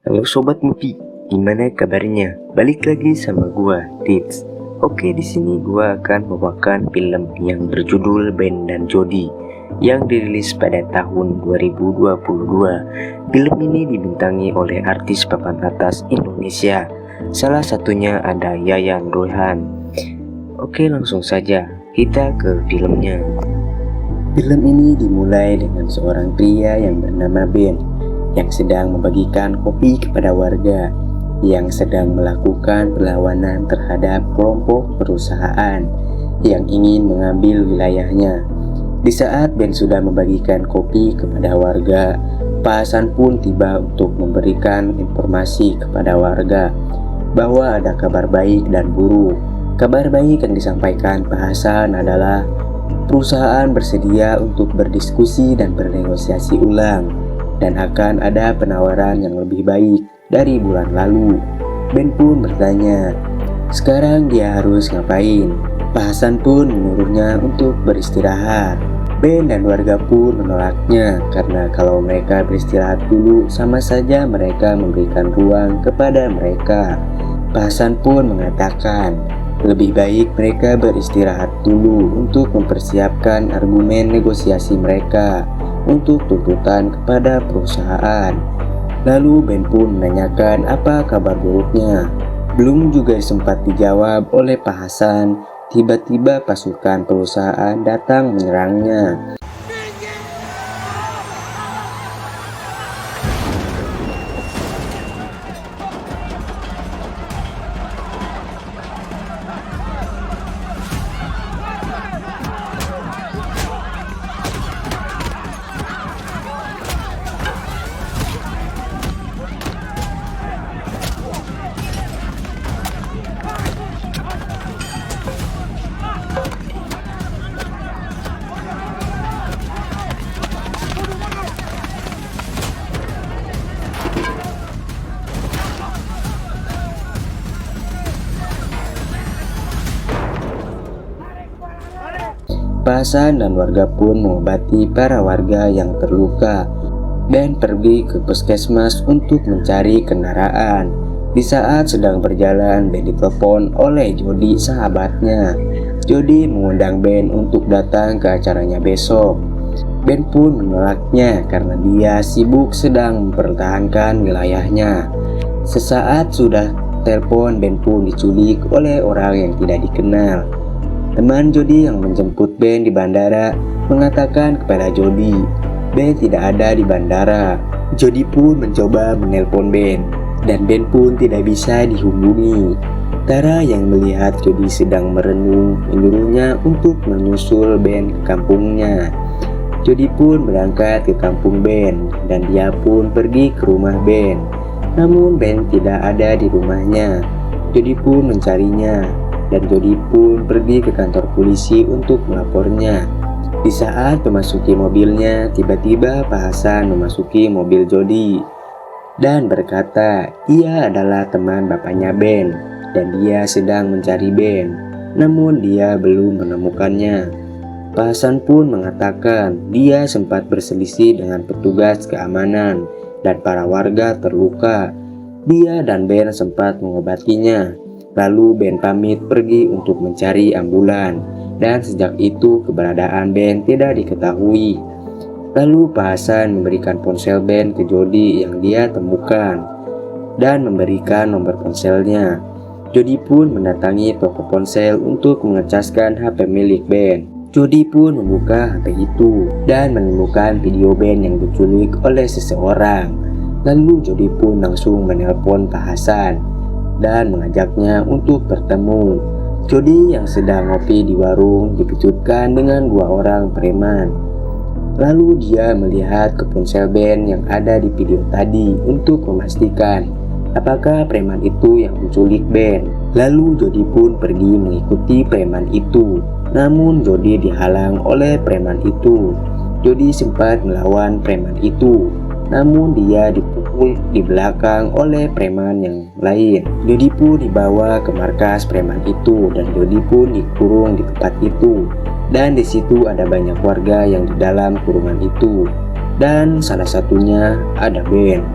Halo Sobat Mupi, gimana kabarnya? Balik lagi sama gua, Tits. Oke, di sini gua akan membawakan film yang berjudul Ben dan Jody yang dirilis pada tahun 2022. Film ini dibintangi oleh artis papan atas Indonesia. Salah satunya ada Yayan Ruhian. Oke, langsung saja kita ke filmnya. Film ini dimulai dengan seorang pria yang bernama Ben yang sedang membagikan kopi kepada warga yang sedang melakukan perlawanan terhadap kelompok perusahaan yang ingin mengambil wilayahnya. Di saat Ben sudah membagikan kopi kepada warga, Pak Hasan pun tiba untuk memberikan informasi kepada warga bahwa ada kabar baik dan buruk. Kabar baik yang disampaikan Pak Hasan adalah perusahaan bersedia untuk berdiskusi dan bernegosiasi ulang dan akan ada penawaran yang lebih baik dari bulan lalu. Ben pun bertanya, sekarang dia harus ngapain? Pak Hasan pun menyuruhnya untuk beristirahat. Ben dan warga pun menolaknya karena kalau mereka beristirahat dulu sama saja mereka memberikan ruang kepada mereka. Pak Hasan pun mengatakan, lebih baik mereka beristirahat dulu untuk mempersiapkan argumen negosiasi mereka untuk tuntutan kepada perusahaan. Lalu Ben pun menanyakan apa kabar buruknya. Belum juga sempat dijawab oleh Pak Hasan, tiba-tiba pasukan perusahaan datang menyerangnya. Pak Hasan dan warga pun mengobati para warga yang terluka dan pergi ke puskesmas untuk mencari kendaraan. Di saat sedang berjalan, Ben ditelepon oleh Jody, sahabatnya. Jody mengundang Ben untuk datang ke acaranya besok. Ben pun menolaknya karena dia sibuk sedang mempertahankan wilayahnya. Sesaat sudah telepon, Ben pun diculik oleh orang yang tidak dikenal. Teman Jody yang menjemput Ben di bandara mengatakan kepada Jody, Ben tidak ada di bandara. Jody pun mencoba menelpon Ben, dan Ben pun tidak bisa dihubungi. Tara yang melihat Jody sedang merenung menyuruhnya untuk menyusul Ben ke kampungnya. Jody pun berangkat ke kampung Ben, dan dia pun pergi ke rumah Ben. Namun Ben tidak ada di rumahnya. Jody pun mencarinya, dan Jody pun pergi ke kantor polisi untuk melapornya. Di saat memasuki mobilnya, tiba-tiba Pak Hasan memasuki mobil Jody dan berkata ia adalah teman bapaknya Ben dan dia sedang mencari Ben, namun dia belum menemukannya. Pak Hasan pun mengatakan dia sempat berselisih dengan petugas keamanan dan para warga terluka. Dia dan Ben sempat mengobatinya. Lalu Ben pamit pergi untuk mencari ambulan, dan sejak itu keberadaan Ben tidak diketahui. Lalu Pak Hasan memberikan ponsel Ben ke Jody yang dia temukan dan memberikan nomor ponselnya. Jody pun mendatangi toko ponsel untuk mengecaskan HP milik Ben. Jody pun membuka HP itu dan menemukan video Ben yang diculik oleh seseorang. Lalu Jody pun langsung menelpon Pak Hasan dan mengajaknya untuk bertemu. Jody yang sedang ngopi di warung dikejutkan dengan dua orang preman. Lalu dia melihat ke ponsel Ben yang ada di video tadi untuk memastikan apakah preman itu yang menculik Ben. Lalu Jody pun pergi mengikuti preman itu. Namun Jody dihalang oleh preman itu. Jody sempat melawan preman itu, namun dia dipukul di belakang oleh preman yang lain. Jody pun dibawa ke markas preman itu dan Jody pun dikurung di tempat itu. Dan di situ ada banyak warga yang di dalam kurungan itu. Dan salah satunya ada Ben.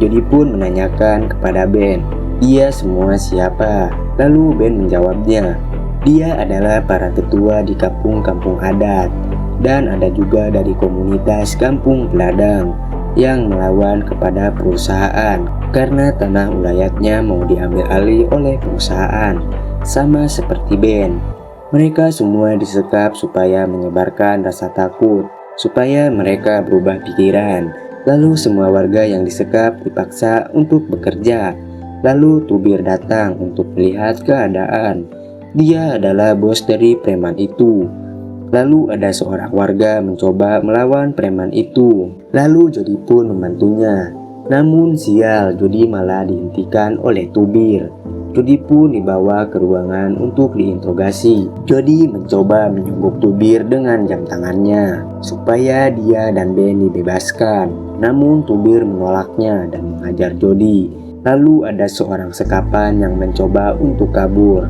Jody pun menanyakan kepada Ben, "Dia semua siapa?" Lalu Ben menjawabnya, "Dia adalah para tetua di kampung-kampung adat, dan ada juga dari komunitas kampung peladang yang melawan kepada perusahaan karena tanah wilayahnya mau diambil alih oleh perusahaan." Sama seperti Ben, mereka semua disekap supaya menyebarkan rasa takut, supaya mereka berubah pikiran. Lalu semua warga yang disekap dipaksa untuk bekerja. Lalu Tubir datang untuk melihat keadaan. Dia adalah bos dari preman itu. Lalu ada seorang warga mencoba melawan preman itu. Lalu Jody pun membantunya. Namun sial, Jody malah dihentikan oleh Tubir. Jody pun dibawa ke ruangan untuk diinterogasi. Jody mencoba menyogok Tubir dengan jam tangannya supaya dia dan Ben dibebaskan. Namun Tubir menolaknya dan mengajar Jody. Lalu ada seorang sekapan yang mencoba untuk kabur.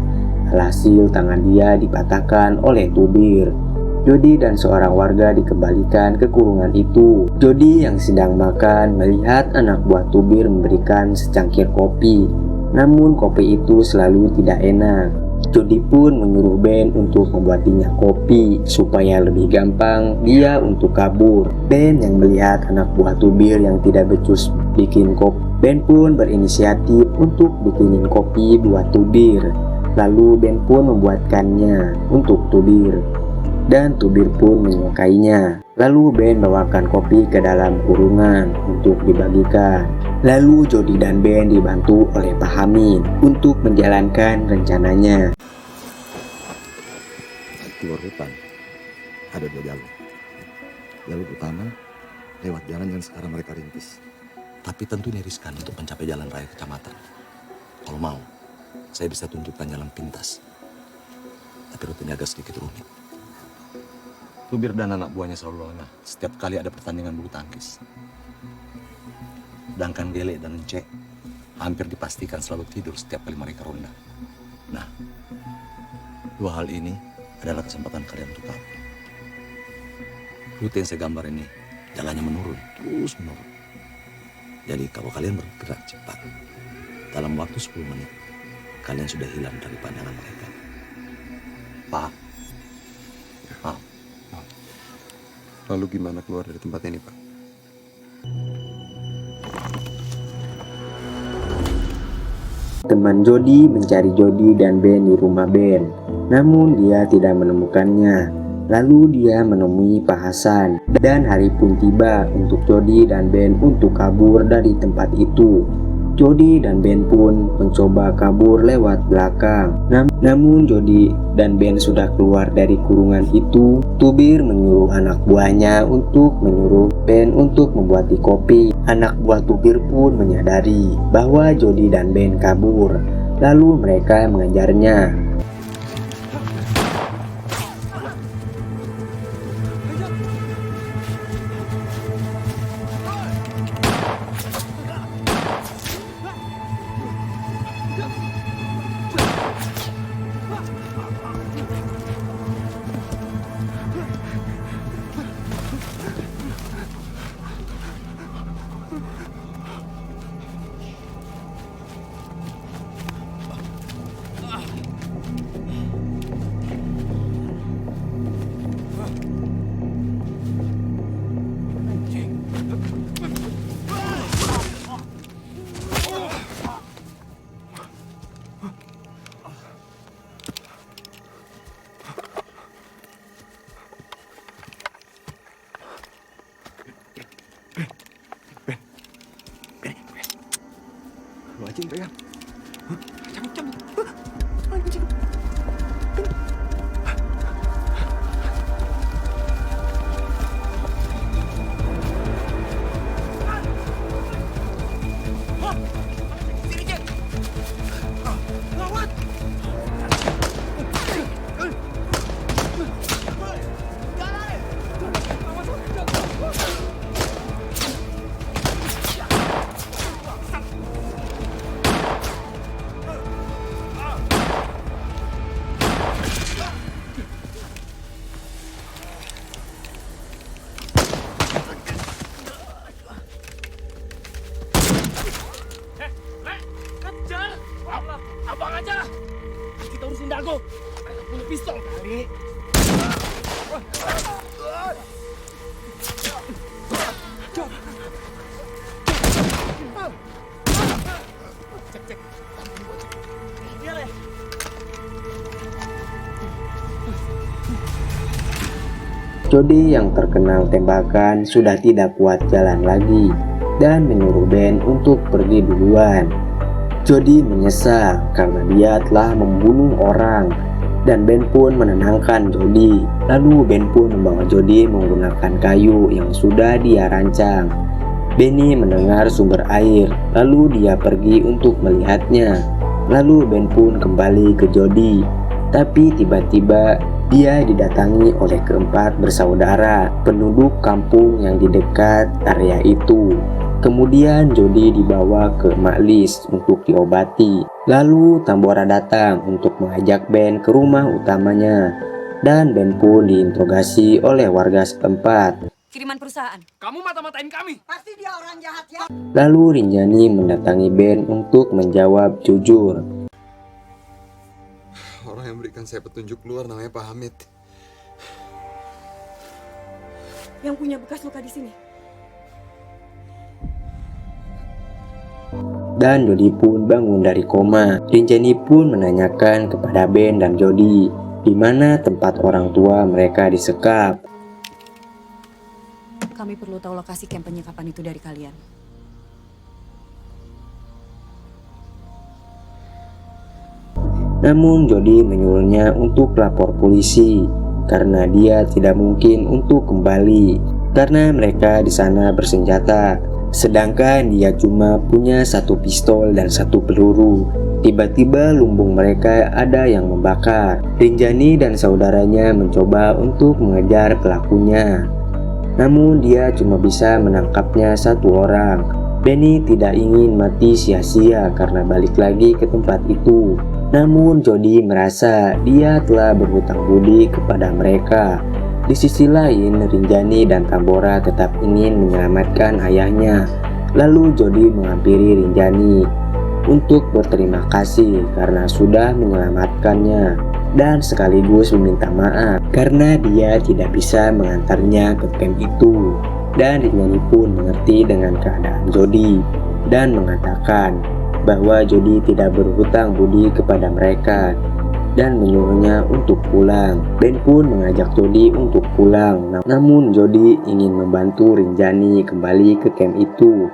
Alhasil tangan dia dipatahkan oleh Tubir. Jody dan seorang warga dikembalikan ke kurungan itu. Jody yang sedang makan melihat anak buah Tubir memberikan secangkir kopi. Namun kopi itu selalu tidak enak. Jody pun menyuruh Ben untuk membuatinya kopi supaya lebih gampang dia untuk kabur. Ben yang melihat anak buah Tubir yang tidak becus bikin kopi. Ben pun berinisiatif untuk bikinin kopi buat Tubir. Lalu Ben pun membuatkannya untuk Tubir. Dan Tubir pun menyukainya. Lalu Ben bawakan kopi ke dalam kurungan untuk dibagikan. Lalu Jody dan Ben dibantu oleh Pak Hamid untuk menjalankan rencananya. Keluar hutan ada 2 jalur. Jalur utama lewat jalan yang sekarang mereka rintis. Tapi tentu ini riskan untuk mencapai jalan raya kecamatan. Kalau mau, saya bisa tunjukkan jalan pintas. Tapi rutenya agak sedikit rumit. Tubir dan anak buahnya selalu lengah setiap kali ada pertandingan bulu tangkis. Sedangkan Gele dan Encek hampir dipastikan selalu tidur setiap kali mereka ronda. Nah, 2 hal ini adalah kesempatan kalian untuk tahu. Rute yang saya gambar ini jalannya menurun, terus menurun. Jadi kalau kalian bergerak cepat, dalam waktu 10 menit, kalian sudah hilang dari pandangan mereka. Pak. Lalu gimana keluar dari tempat ini, Pak? Teman Jody mencari Jody dan Ben di rumah Ben. Namun dia tidak menemukannya. Lalu dia menemui Pak Hasan. Dan hari pun tiba untuk Jody dan Ben untuk kabur dari tempat itu. Jody dan Ben pun mencoba kabur lewat belakang. Namun Jody dan Ben sudah keluar dari kurungan itu. Tubir menyuruh anak buahnya untuk menyuruh Ben untuk membuat kopi. Anak buah Tubir pun menyadari bahwa Jody dan Ben kabur. Lalu mereka mengejarnya. Lu aja yang pegang. Cabut. pundaku. Mereka punya pistol kali. Cek. Iya, Le. Jody yang terkenal tembakan sudah tidak kuat jalan lagi dan menyuruh Ben untuk pergi duluan. Jody menyesal karena dia telah membunuh orang dan Ben pun menenangkan Jody. Lalu Ben pun membawa Jody menggunakan kayu yang sudah dia rancang. Benny mendengar sumber air, lalu dia pergi untuk melihatnya. Lalu Ben pun kembali ke Jody, tapi tiba-tiba dia didatangi oleh keempat bersaudara penduduk kampung yang di dekat area itu. Kemudian Jody dibawa ke Mak Liz untuk diobati. Lalu Tambora datang untuk mengajak Ben ke rumah utamanya. Dan Ben pun diinterogasi oleh warga setempat. Kiriman perusahaan. Kamu mata-matain kami. Pasti dia orang jahat ya. Lalu Rinjani mendatangi Ben untuk menjawab jujur. Orang yang berikan saya petunjuk keluar namanya Pak Hamid. Yang punya bekas luka di sini. Dan Jody pun bangun dari koma. Rinjani pun menanyakan kepada Ben dan Jody di mana tempat orang tua mereka disekap. Kami perlu tahu lokasi camp penyekapan itu dari kalian. Namun Jody menyuruhnya untuk lapor polisi karena dia tidak mungkin untuk kembali karena mereka di sana bersenjata. Sedangkan dia cuma punya satu pistol dan satu peluru. Tiba-tiba lumbung mereka ada yang membakar. Rinjani dan saudaranya mencoba untuk mengejar pelakunya. Namun dia cuma bisa menangkapnya satu orang. Benny tidak ingin mati sia-sia karena balik lagi ke tempat itu. Namun Jody merasa dia telah berhutang budi kepada mereka. Di sisi lain, Rinjani dan Tambora tetap ingin menyelamatkan ayahnya. Lalu Jody menghampiri Rinjani untuk berterima kasih karena sudah menyelamatkannya dan sekaligus meminta maaf karena dia tidak bisa mengantarnya ke camp itu. Dan Rinjani pun mengerti dengan keadaan Jody dan mengatakan bahwa Jody tidak berhutang budi kepada mereka dan menyuruhnya untuk pulang. Ben pun mengajak Jody untuk pulang. Namun Jody ingin membantu Rinjani kembali ke camp itu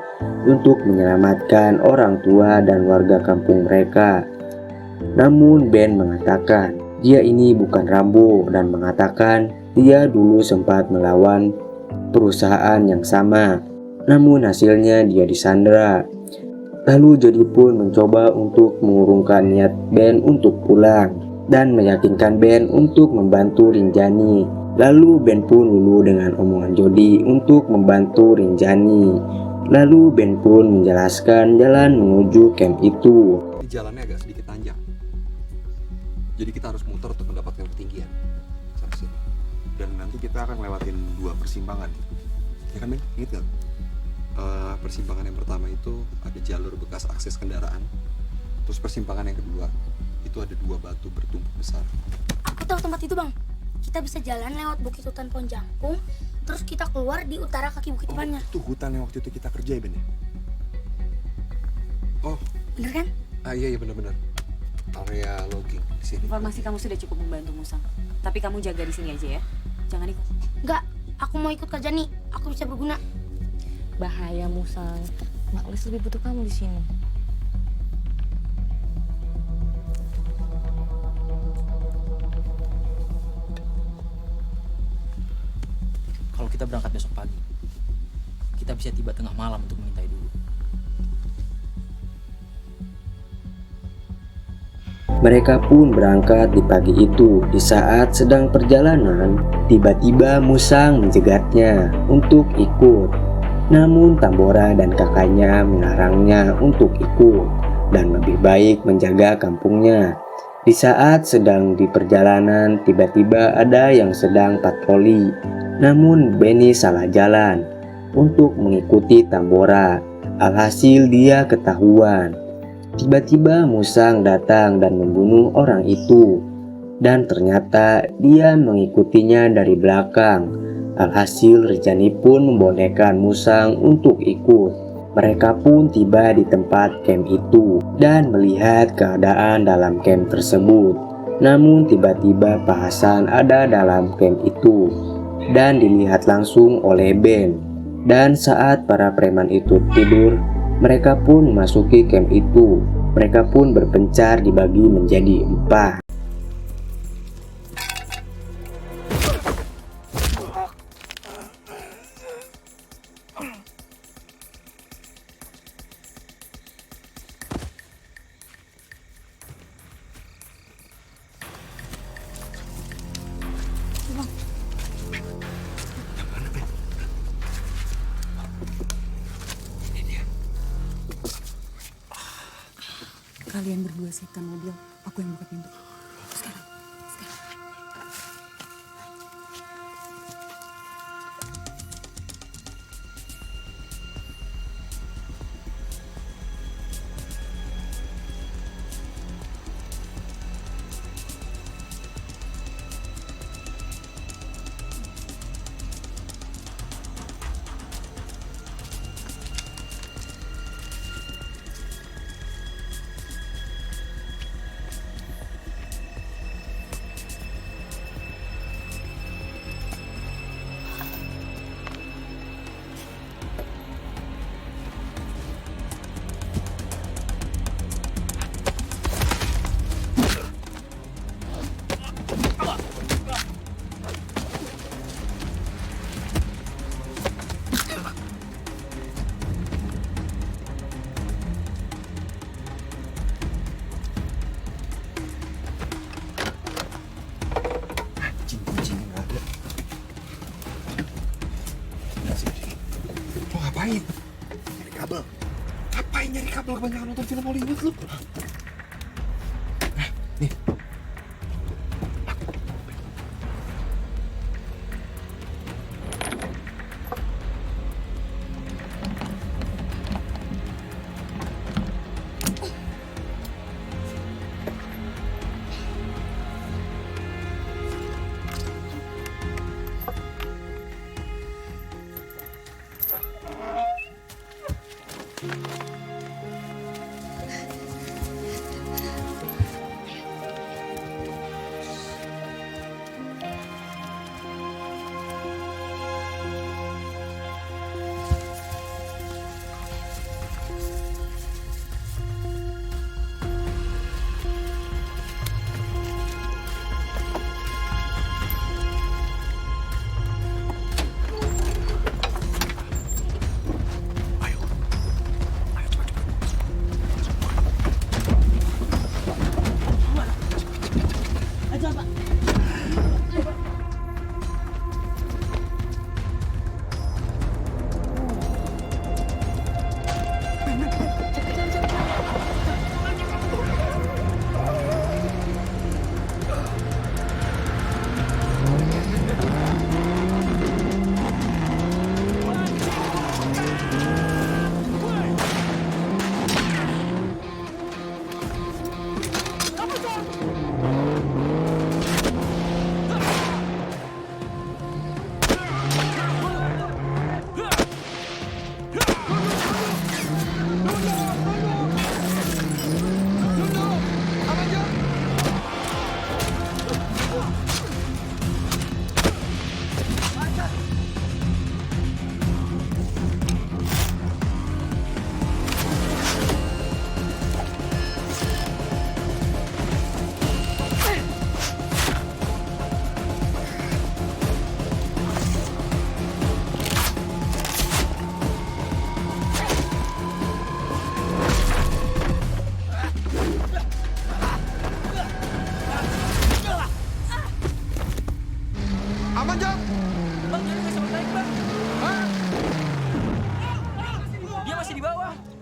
untuk menyelamatkan orang tua dan warga kampung mereka. Namun Ben mengatakan dia ini bukan Rambo dan mengatakan dia dulu sempat melawan perusahaan yang sama. Namun hasilnya dia disandera. Lalu Jody pun mencoba untuk mengurungkan niat Ben untuk pulang dan meyakinkan Ben untuk membantu Rinjani. Lalu Ben pun luluh dengan omongan Jody untuk membantu Rinjani. Lalu Ben pun menjelaskan jalan menuju camp itu. Di jalannya agak sedikit tanjak. Jadi kita harus muter untuk mendapatkan ketinggian. Sampai sini. Dan nanti kita akan lewatin 2 persimpangan. Ya kan Ben? Ingat gak? Persimpangan yang pertama itu ada jalur bekas akses kendaraan. Terus persimpangan yang kedua itu ada 2 batu bertumpuk besar. Aku tahu tempat itu, Bang. Kita bisa jalan lewat Bukit Hutan Pohon Jangkung, terus kita keluar di utara kaki bukit depannya. Itu hutan yang waktu itu kita kerja ya Ben ya? Oh, Bener kan? iya benar-benar. Area logging di sini. Informasi kamu sudah cukup membantu Musang. Tapi kamu jaga di sini aja ya. Jangan ikut. Enggak, aku mau ikut Kak Jani. Aku bisa berguna. Bahaya Musang. Mak Lis lebih butuh kamu di sini. Kalau kita berangkat besok pagi, kita bisa tiba tengah malam untuk mengintai dulu. Mereka pun berangkat di pagi itu. Di saat sedang perjalanan, tiba-tiba Musang menjegatnya untuk ikut. Namun Tambora dan kakaknya melarangnya untuk ikut dan lebih baik menjaga kampungnya. Di saat sedang di perjalanan, tiba-tiba ada yang sedang patroli. Namun Benny salah jalan untuk mengikuti Tambora. Alhasil dia ketahuan. Tiba-tiba Musang datang dan membunuh orang itu. Dan ternyata dia mengikutinya dari belakang. Alhasil Rinjani pun membolehkan Musang untuk ikut. Mereka pun tiba di tempat camp itu dan melihat keadaan dalam camp tersebut. Namun tiba-tiba Pak Hasan ada dalam camp itu dan dilihat langsung oleh Ben. Dan saat para preman itu tidur, mereka pun memasuki camp itu. Mereka pun berpencar dibagi menjadi 4. Kalian berdua siapkan mobil, aku yang buka pintu. Sekarang. Kucing-kucingnya nggak ada. Lo ngapain? Nyari kabel. Ngapain nyari kabel? Kebanyakan nonton film Hollywood lu. Nih.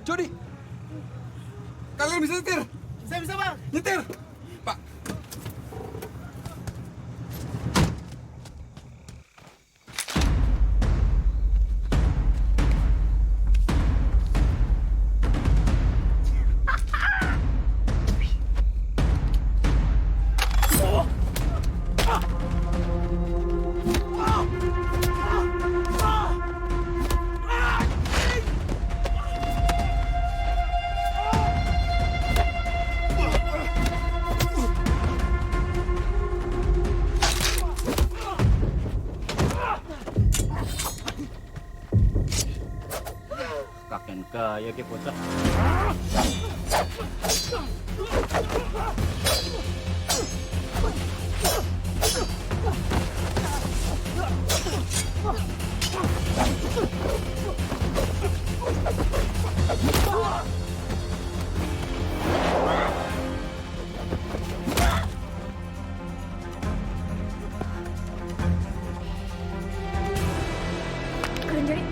Jody, kalian bisa nyetir? Saya bisa, Bang. Nyetir. Pak. kayak bocah. Kalian jadi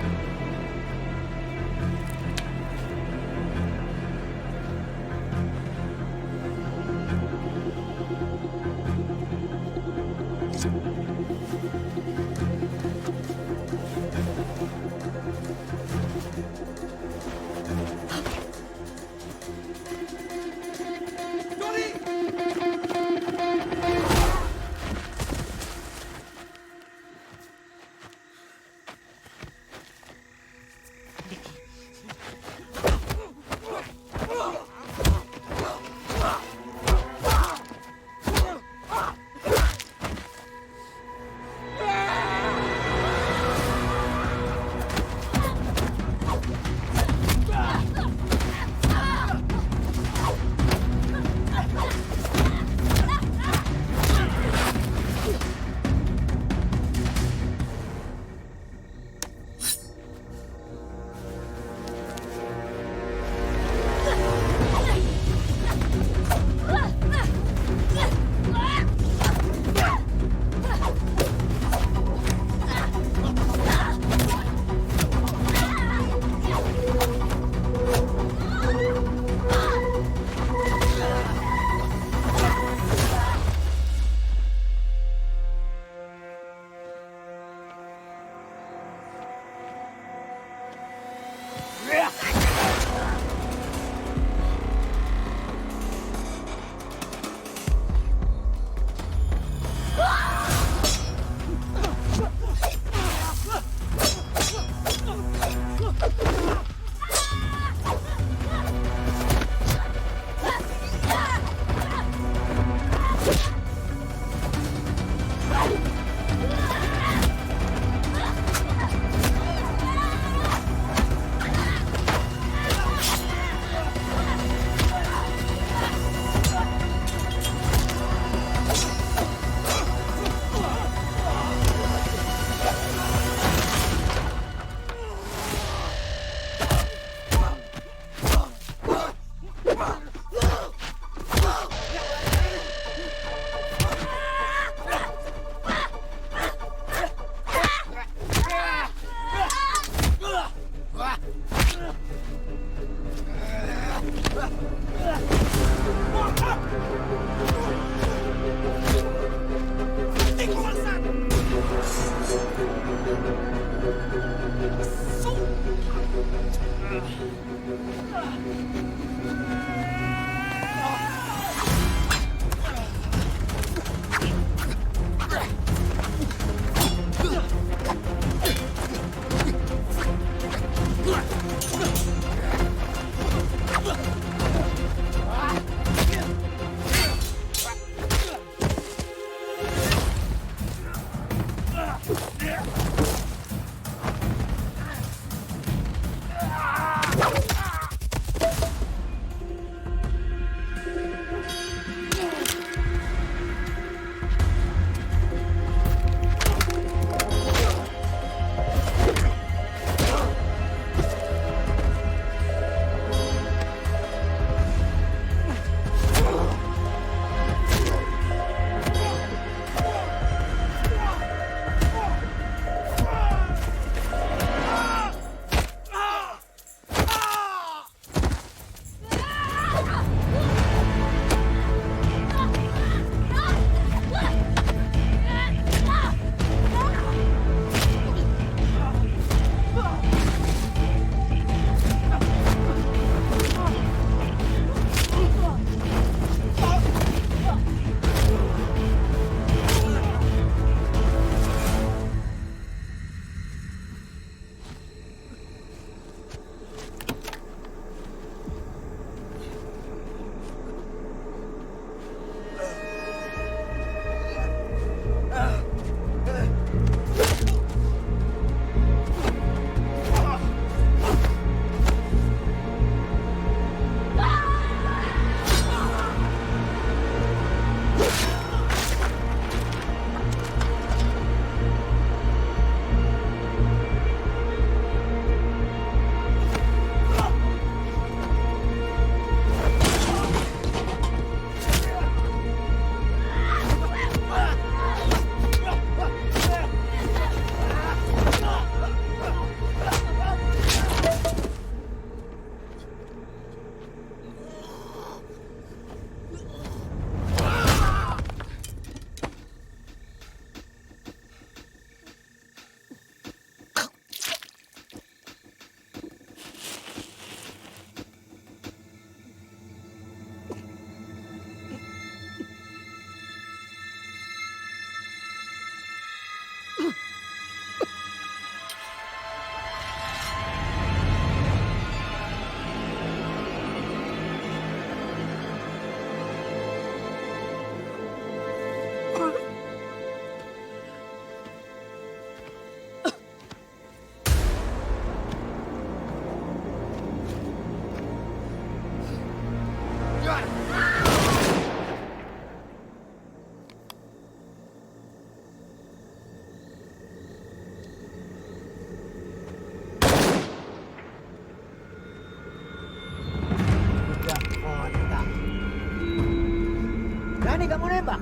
Berani kamu nembak?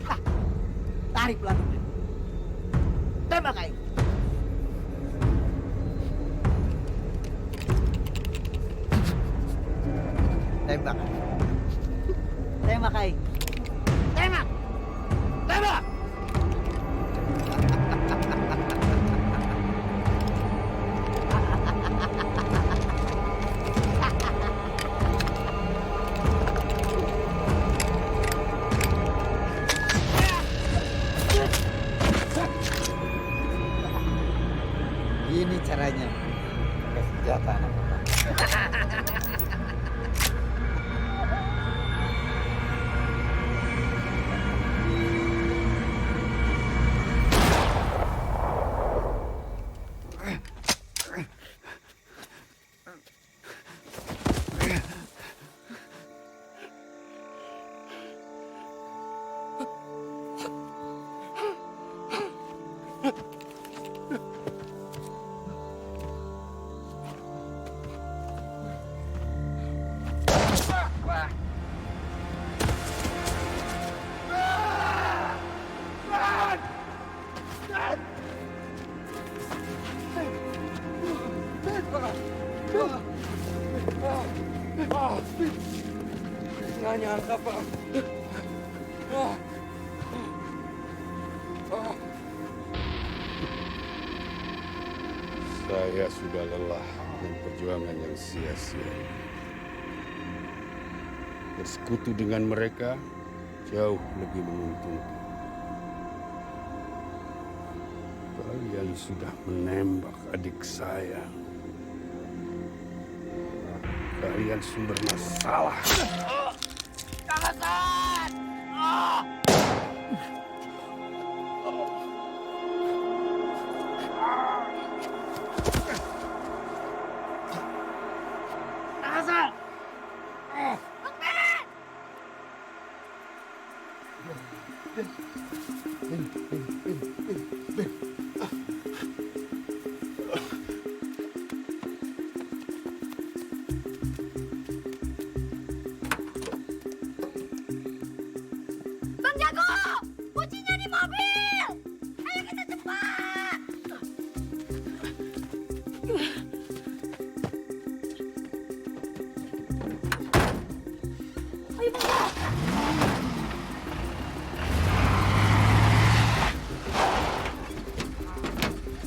Hah, tarik pelatihnya. Tembak Aing. Tembak Aing. Tembak Aing. Tembak. Tembak. Ini caranya pakai senjata anak-anak. Nggak nyangka, Pak. Saya sudah lelah dengan perjuangan yang sia-sia. Bersekutu dengan mereka jauh lebih menguntungkan. Kalian sudah menembak adik saya. Kalian sumber masalah. Bang Jago, kuncinya di mobil. Ayo kita cepat. Ayo Bang Jago.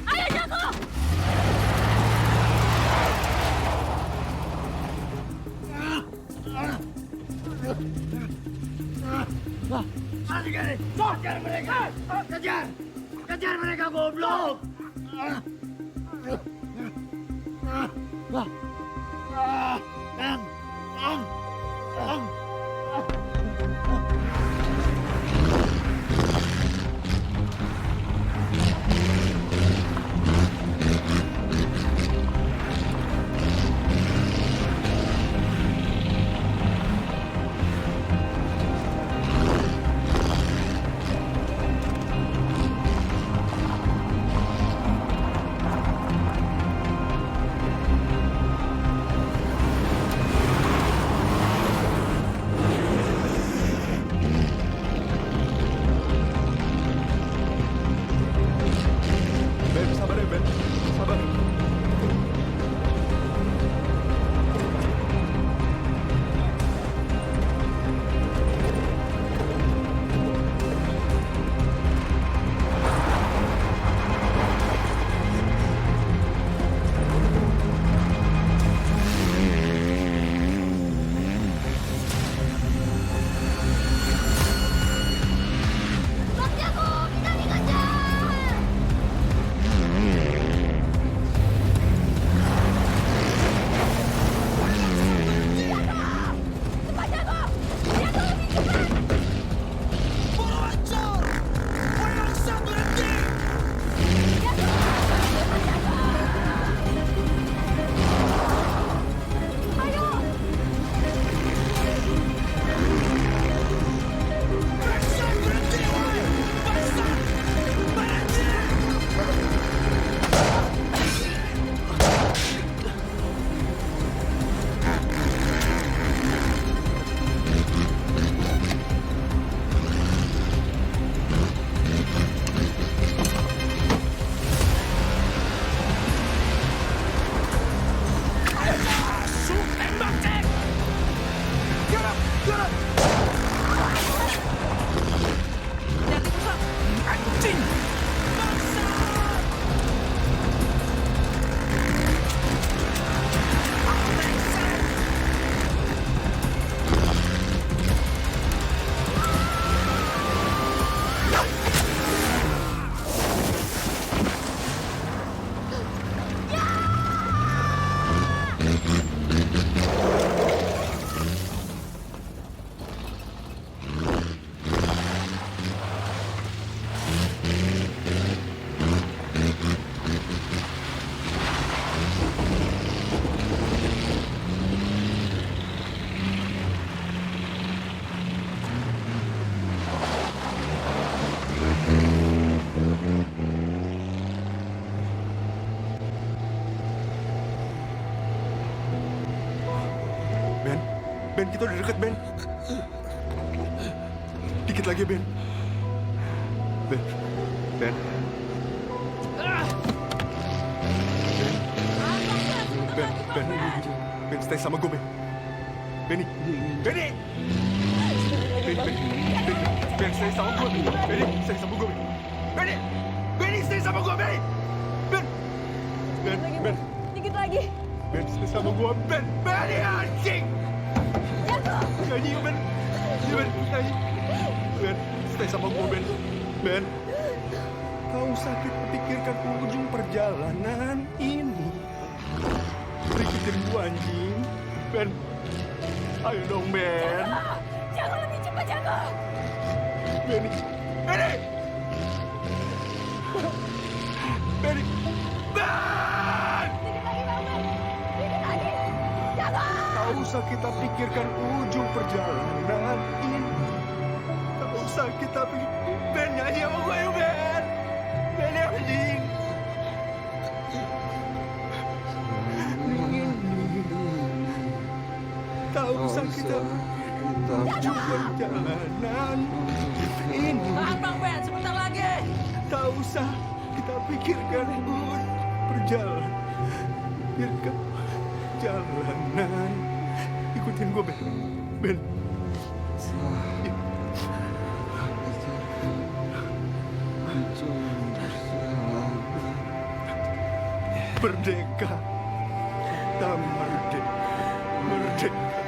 Ayo Jago. Kejar mereka! Kejar! Kejar mereka, goblok! Ben, Ben, kita udah deket, Ben. Dikit lagi, Ben. Ben, Ben. Ben, Ben, Ben, stay sama gue, Ben. Benny, Benny! Ben, Ben, Ben, Ben, stay sama gue. Benny, stay sama gue, Ben. Benny! Benny, stay sama gue, Benny! Ben! Ben, Ben, Dikit lagi. Ben, stay sama gue, Ben! Benny, anjing! Nyanyi, Ben. Iya, Ben, nyanyi. Ben, stay sama gue, Ben. Ben. Kau usah kita pikirkan ujung perjalanan ini. Ikutin gue, anjing. Ben. Ayo dong, Ben. Jangan lebih cepat, jago. Benny. Benny! Benny! Ben! Tak usah kita pikirkan ujung perjalanan ini. Tak usah kita pikir. Ben, nyanyi sama gue yuk, Ben. Ben, anjing. Tak usah kita ujung perjalanan ini. Bang Ben, sebentar lagi. Tak usah kita pikirkan perjalanan. Pikirkan jalanan. Ikutin gue, Ben. Ben. Merdeka. Kita merdeka. Merdeka.